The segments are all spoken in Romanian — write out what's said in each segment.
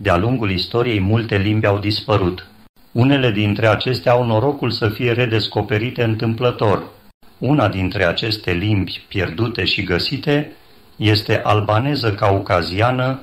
De-a lungul istoriei, multe limbi au dispărut. Unele dintre acestea au norocul să fie redescoperite întâmplător. Una dintre aceste limbi pierdute și găsite este albaneză caucaziană,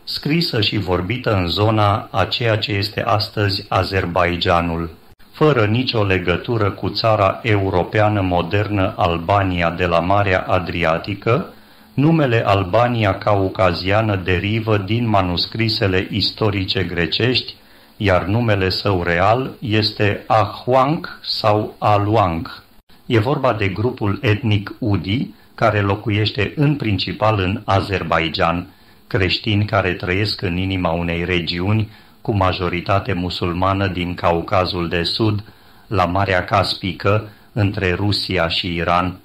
scrisă și vorbită în zona a ceea ce este astăzi Azerbaidjanul. Fără nicio legătură cu țara europeană modernă Albania de la Marea Adriatică, numele Albania caucaziană derivă din manuscrisele istorice grecești, iar numele său real este Ahuang sau Aluang. E vorba de grupul etnic Udi, care locuiește în principal în Azerbaidjan, creștini care trăiesc în inima unei regiuni cu majoritate musulmană din Caucazul de Sud, la Marea Caspică, între Rusia și Iran.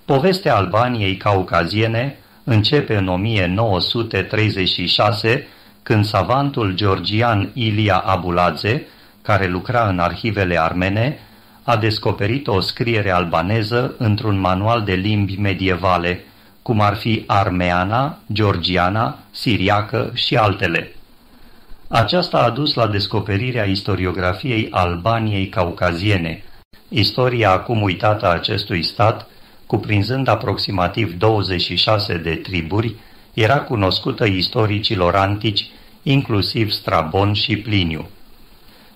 Povestea Albaniei caucaziene începe în 1936, când savantul georgian Ilia Abuladze, care lucra în arhivele armene, a descoperit o scriere albaneză într-un manual de limbi medievale, cum ar fi armeana, georgiana, siriacă și altele. Aceasta a dus la descoperirea istoriografiei Albaniei caucaziene, istoria acum uitată a acestui stat, cuprinzând aproximativ 26 de triburi, era cunoscută istoricilor antici, inclusiv Strabon și Pliniu.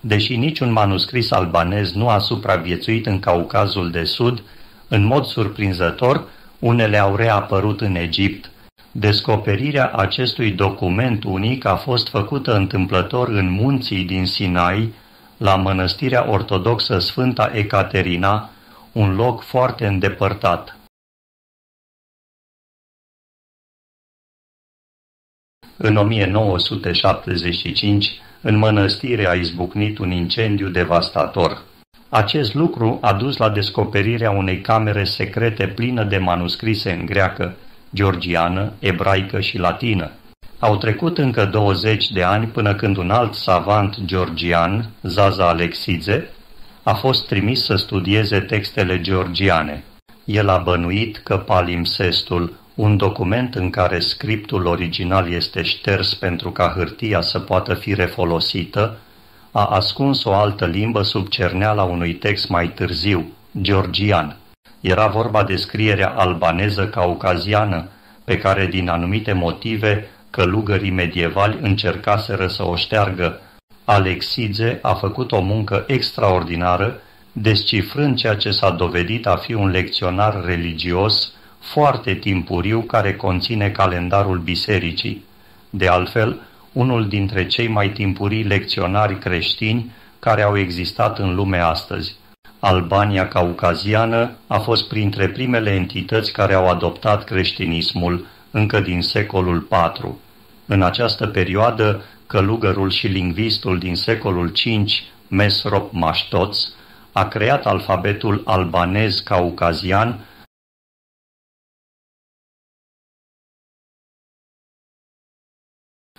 Deși niciun manuscris albanez nu a supraviețuit în Caucazul de Sud, în mod surprinzător, unele au reapărut în Egipt. Descoperirea acestui document unic a fost făcută întâmplător în munții din Sinai, la mănăstirea ortodoxă Sfânta Ecaterina, un loc foarte îndepărtat. În 1975, în mănăstire a izbucnit un incendiu devastator. Acest lucru a dus la descoperirea unei camere secrete plină de manuscrise în greacă, georgiană, ebraică și latină. Au trecut încă 20 de ani până când un alt savant georgian, Zaza Alexidze, a fost trimis să studieze textele georgiane. El a bănuit că palimpsestul, un document în care scriptul original este șters pentru ca hârtia să poată fi refolosită, a ascuns o altă limbă sub cerneala unui text mai târziu, georgian. Era vorba de scrierea albaneză caucaziană, pe care din anumite motive călugării medievali încercaseră să o șteargă. Alexidze a făcut o muncă extraordinară, descifrând ceea ce s-a dovedit a fi un lecționar religios foarte timpuriu care conține calendarul bisericii. De altfel, unul dintre cei mai timpurii lecționari creștini care au existat în lume astăzi. Albania caucaziană a fost printre primele entități care au adoptat creștinismul, încă din secolul IV. În această perioadă, călugărul și lingvistul din secolul V, Mesrop Maștoț, a creat alfabetul albanez caucazian,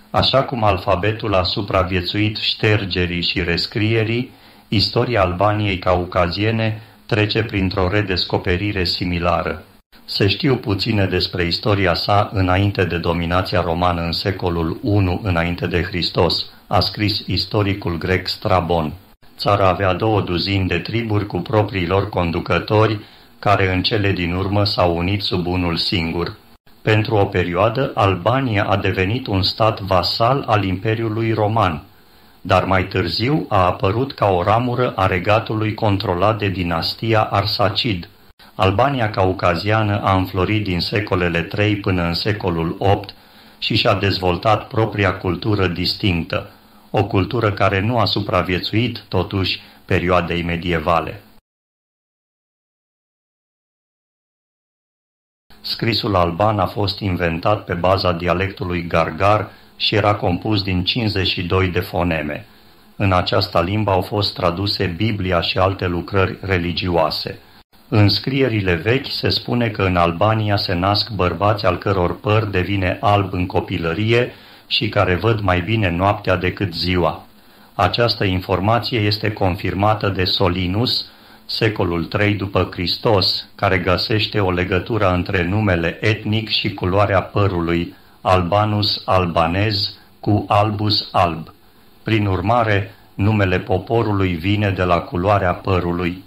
așa cum alfabetul a supraviețuit ștergerii și rescrierii, istoria Albaniei caucaziene trece printr-o redescoperire similară. Se știu puține despre istoria sa înainte de dominația romană în secolul I înainte de Hristos, a scris istoricul grec Strabon. Țara avea 20 de triburi cu proprii lor conducători, care în cele din urmă s-au unit sub unul singur. Pentru o perioadă, Albania a devenit un stat vasal al Imperiului Roman, dar mai târziu a apărut ca o ramură a regatului controlat de dinastia Arsacid. Albania caucaziană a înflorit din secolele III până în secolul VIII și și-a dezvoltat propria cultură distinctă, o cultură care nu a supraviețuit, totuși, perioadei medievale. Scrisul alban a fost inventat pe baza dialectului gargar și era compus din 52 de foneme. În această limbă au fost traduse Biblia și alte lucrări religioase. În scrierile vechi se spune că în Albania se nasc bărbați al căror păr devine alb în copilărie și care văd mai bine noaptea decât ziua. Această informație este confirmată de Solinus, secolul III după Hristos, care găsește o legătură între numele etnic și culoarea părului, Albanus albanez cu albus alb. Prin urmare, numele poporului vine de la culoarea părului.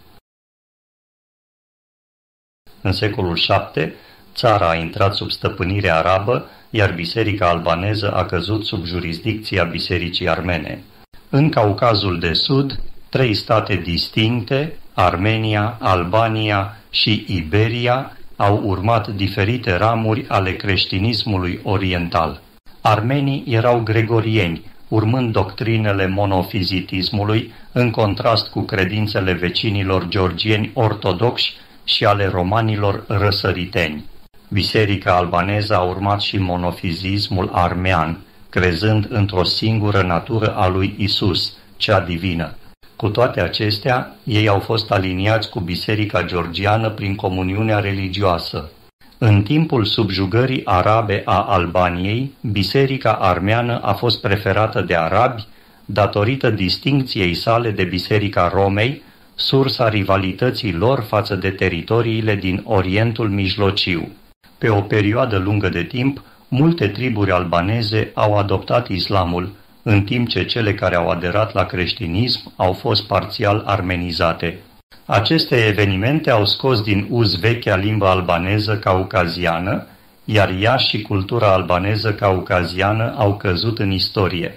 În secolul VII, țara a intrat sub stăpânire arabă, iar biserica albaneză a căzut sub jurisdicția bisericii armene. În Caucazul de Sud, 3 state distincte, Armenia, Albania și Iberia, au urmat diferite ramuri ale creștinismului oriental. Armenii erau gregorieni, urmând doctrinele monofizitismului, în contrast cu credințele vecinilor georgieni ortodoxi și ale romanilor răsăriteni. Biserica albaneză a urmat și monofizismul armean, crezând într-o singură natură a lui Isus, cea divină. Cu toate acestea, ei au fost aliniați cu biserica georgiană prin comuniunea religioasă. În timpul subjugării arabe a Albaniei, biserica armeană a fost preferată de arabi, datorită distincției sale de biserica Romei, sursa rivalității lor față de teritoriile din Orientul Mijlociu. Pe o perioadă lungă de timp, multe triburi albaneze au adoptat islamul, în timp ce cele care au aderat la creștinism au fost parțial armenizate. Aceste evenimente au scos din uz vechea limbă albaneză caucaziană, iar ea și cultura albaneză caucaziană au căzut în istorie.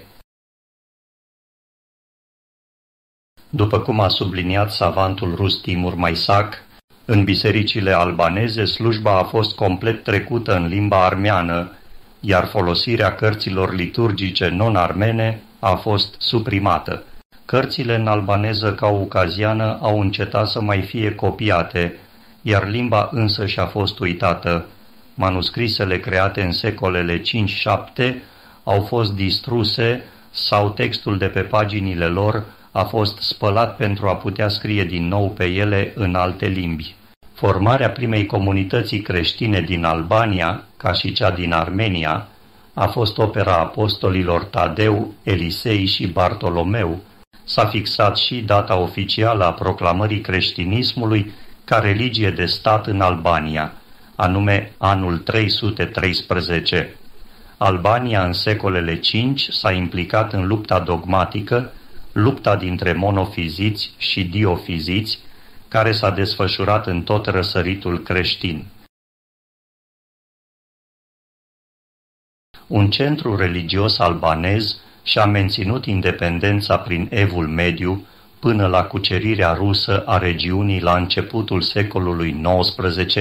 După cum a subliniat savantul rus Timur Maisac, în bisericile albaneze slujba a fost complet trecută în limba armeană, iar folosirea cărților liturgice non-armene a fost suprimată. Cărțile în albaneză caucaziană au încetat să mai fie copiate, iar limba însă și-a fost uitată. Manuscrisele create în secolele 5-7 au fost distruse sau textul de pe paginile lor a fost spălat pentru a putea scrie din nou pe ele în alte limbi. Formarea primei comunității creștine din Albania, ca și cea din Armenia, a fost opera apostolilor Tadeu, Elisei și Bartolomeu. S-a fixat și data oficială a proclamării creștinismului ca religie de stat în Albania, anume anul 313. Albania în secolele 5 s-a implicat în lupta dogmatică, lupta dintre monofiziți și diofiziți, care s-a desfășurat în tot răsăritul creștin. Un centru religios albanez și-a menținut independența prin Evul Mediu până la cucerirea rusă a regiunii la începutul secolului XIX,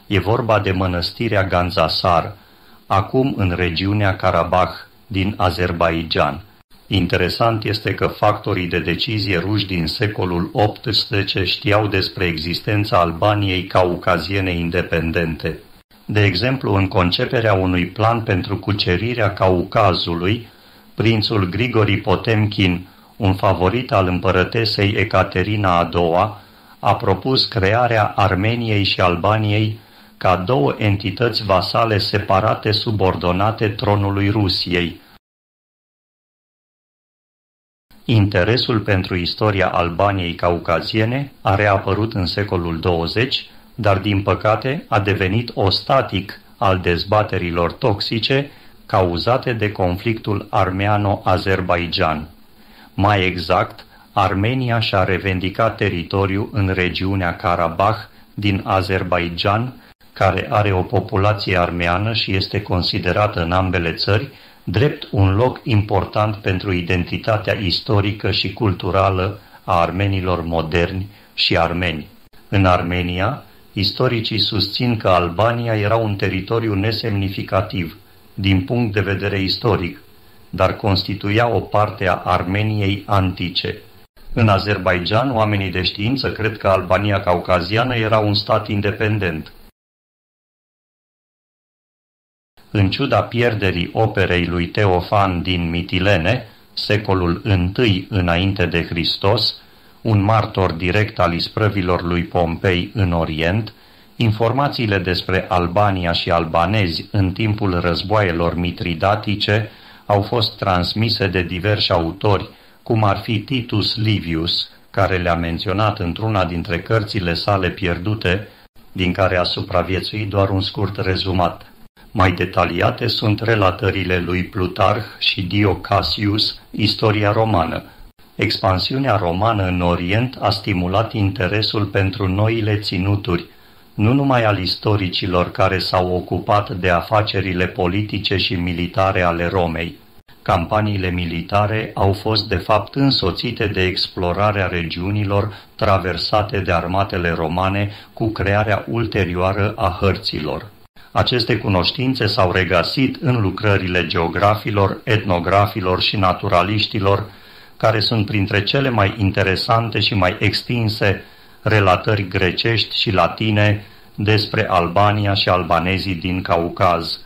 e vorba de mănăstirea Gandzasar, acum în regiunea Karabakh din Azerbaidjan. Interesant este că factorii de decizie ruși din secolul XVIII știau despre existența Albaniei caucaziene independente. De exemplu, în conceperea unui plan pentru cucerirea Caucazului, prințul Grigori Potemkin, un favorit al împărătesei Ecaterina a II-a, a propus crearea Armeniei și Albaniei ca 2 entități vasale separate subordonate tronului Rusiei. Interesul pentru istoria Albaniei caucaziene a reapărut în secolul 20, dar din păcate a devenit ostatic al dezbaterilor toxice cauzate de conflictul armeano-azerbaidjan. Mai exact, Armenia și-a revendicat teritoriu în regiunea Karabakh din Azerbaidjan, care are o populație armeană și este considerată în ambele țări drept un loc important pentru identitatea istorică și culturală a armenilor moderni și armeni. În Armenia, istoricii susțin că Albania era un teritoriu nesemnificativ din punct de vedere istoric, dar constituia o parte a Armeniei antice. În Azerbaidjan, oamenii de știință cred că Albania caucaziană era un stat independent. În ciuda pierderii operei lui Teofan din Mitilene, secolul I înainte de Hristos, un martor direct al isprăvilor lui Pompei în Orient, informațiile despre Albania și albanezi în timpul războaielor mitridatice au fost transmise de diversi autori, cum ar fi Titus Livius, care le-a menționat într-una dintre cărțile sale pierdute, din care a supraviețuit doar un scurt rezumat. Mai detaliate sunt relatările lui Plutarh și Dio Cassius, Istoria romană. Expansiunea romană în Orient a stimulat interesul pentru noile ținuturi, nu numai al istoricilor care s-au ocupat de afacerile politice și militare ale Romei. Campaniile militare au fost de fapt însoțite de explorarea regiunilor traversate de armatele romane cu crearea ulterioară a hărților. Aceste cunoștințe s-au regăsit în lucrările geografilor, etnografilor și naturaliștilor, care sunt printre cele mai interesante și mai extinse relatări grecești și latine despre Albania și albanezii din Caucaz.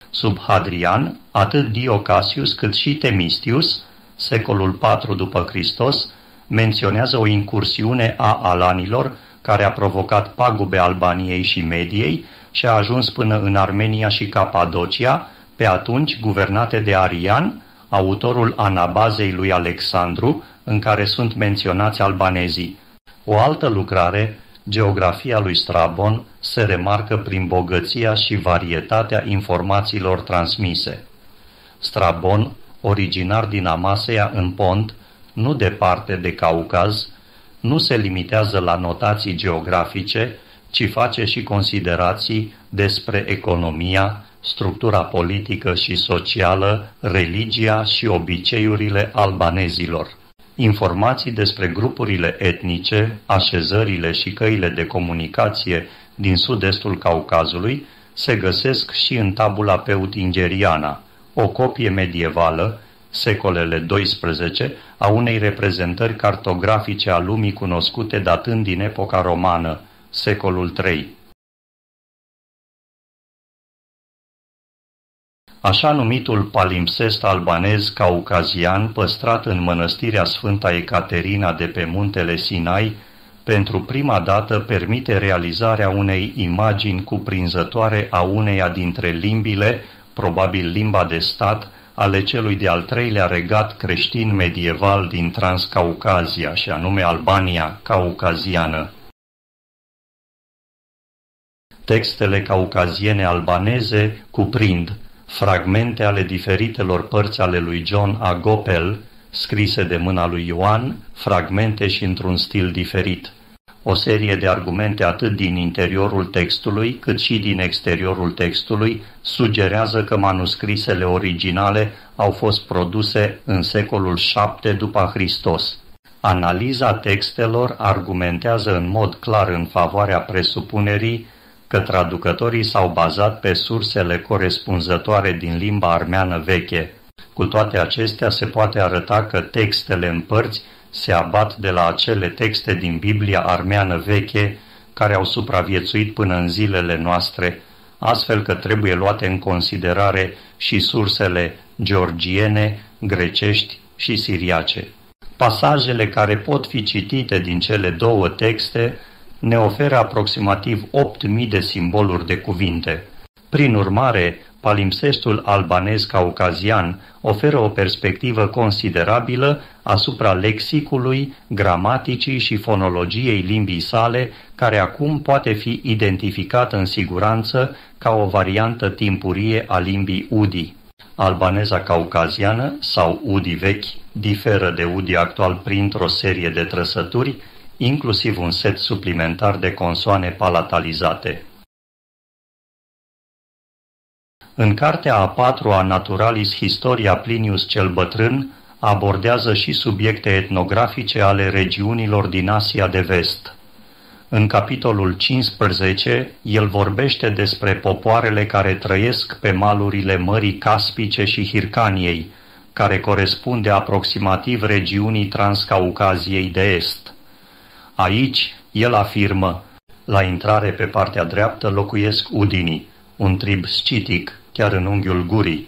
Sub Hadrian, atât Dio Cassius cât și Themistius, secolul IV după Hristos, menționează o incursiune a alanilor care a provocat pagube Albaniei și Mediei și a ajuns până în Armenia și Capadocia, pe atunci guvernate de Arian, autorul Anabazei lui Alexandru, în care sunt menționați albanezii. O altă lucrare, Geografia lui Strabon, se remarcă prin bogăția și varietatea informațiilor transmise. Strabon, originar din Amasea în Pont, nu departe de Caucaz, nu se limitează la notații geografice, ci face și considerații despre economia, structura politică și socială, religia și obiceiurile albanezilor. Informații despre grupurile etnice, așezările și căile de comunicație din sud-estul Caucazului se găsesc și în tabula peutingeriana, o copie medievală, secolele 12, a unei reprezentări cartografice a lumii cunoscute datând din epoca romană, secolul III. Așa numitul palimpsest albanez caucazian, păstrat în mănăstirea Sfânta Ecaterina de pe muntele Sinai, pentru prima dată permite realizarea unei imagini cuprinzătoare a uneia dintre limbile, probabil limba de stat, ale celui de-al treilea regat creștin medieval din Transcaucazia, și anume Albania caucaziană. Textele caucaziene albaneze cuprind fragmente ale diferitelor părți ale lui John Agopel, scrise de mâna lui Ioan, fragmente și într-un stil diferit. O serie de argumente atât din interiorul textului, cât și din exteriorul textului, sugerează că manuscrisele originale au fost produse în secolul VII după Hristos. Analiza textelor argumentează în mod clar în favoarea presupunerii că traducătorii s-au bazat pe sursele corespunzătoare din limba armeană veche. Cu toate acestea, se poate arăta că textele în părți se abat de la acele texte din Biblia armeană veche care au supraviețuit până în zilele noastre, astfel că trebuie luate în considerare și sursele georgiene, grecești și siriace. Pasajele care pot fi citite din cele două texte ne oferă aproximativ 8.000 de simboluri de cuvinte. Prin urmare, palimpsestul albanez caucazian oferă o perspectivă considerabilă asupra lexicului, gramaticii și fonologiei limbii sale, care acum poate fi identificat în siguranță ca o variantă timpurie a limbii udi. Albaneza caucaziană, sau udi vechi, diferă de udi actual printr-o serie de trăsături, inclusiv un set suplimentar de consoane palatalizate. În cartea a patra Naturalis Historia Plinius cel Bătrân abordează și subiecte etnografice ale regiunilor din Asia de Vest. În capitolul 15, el vorbește despre popoarele care trăiesc pe malurile Mării Caspice și Hircaniei, care corespunde aproximativ regiunii Transcaucaziei de Est. Aici, el afirmă, la intrare pe partea dreaptă locuiesc udinii, un trib scitic, chiar în unghiul gurii.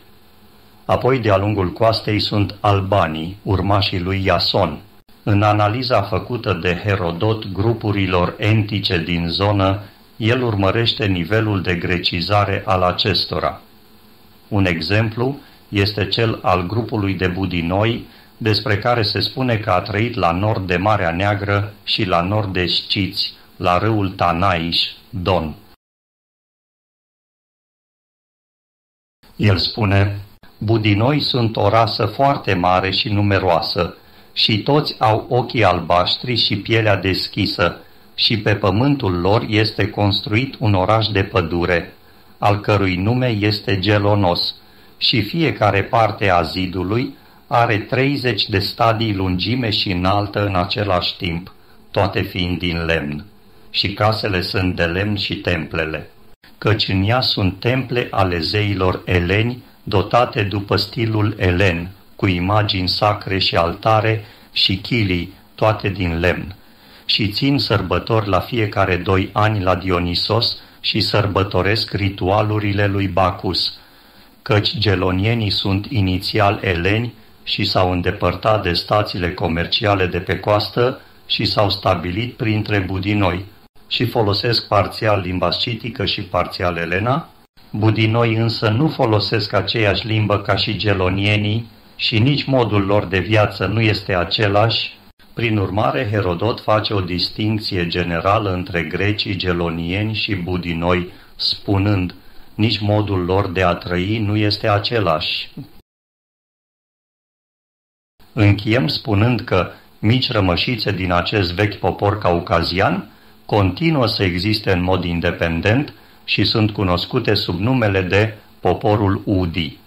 Apoi, de-a lungul coastei sunt albanii, urmașii lui Iason. În analiza făcută de Herodot grupurilor entice din zonă, el urmărește nivelul de grecizare al acestora. Un exemplu este cel al grupului de budinoi, despre care se spune că a trăit la nord de Marea Neagră și la nord de Sciți, la râul Tanaiș, Don. El spune: budinoi sunt o rasă foarte mare și numeroasă, și toți au ochii albaștri și pielea deschisă, și pe pământul lor este construit un oraș de pădure, al cărui nume este Gelonos, și fiecare parte a zidului are 30 de stadii lungime și înaltă în același timp, toate fiind din lemn, și casele sunt de lemn și templele, căci în ea sunt temple ale zeilor eleni, dotate după stilul elen, cu imagini sacre și altare și chilii, toate din lemn, și țin sărbători la fiecare 2 ani la Dionisos și sărbătoresc ritualurile lui Bacchus, căci gelonienii sunt inițial eleni și s-au îndepărtat de stațiile comerciale de pe coastă și s-au stabilit printre budinoi și folosesc parțial limba scitică și parțial elena. Budinoi însă nu folosesc aceeași limbă ca și gelonienii și nici modul lor de viață nu este același. Prin urmare, Herodot face o distincție generală între grecii gelonieni și budinoi, spunând: nici modul lor de a trăi nu este același. Încheiem spunând că mici rămășițe din acest vechi popor caucazian continuă să existe în mod independent și sunt cunoscute sub numele de poporul Udi.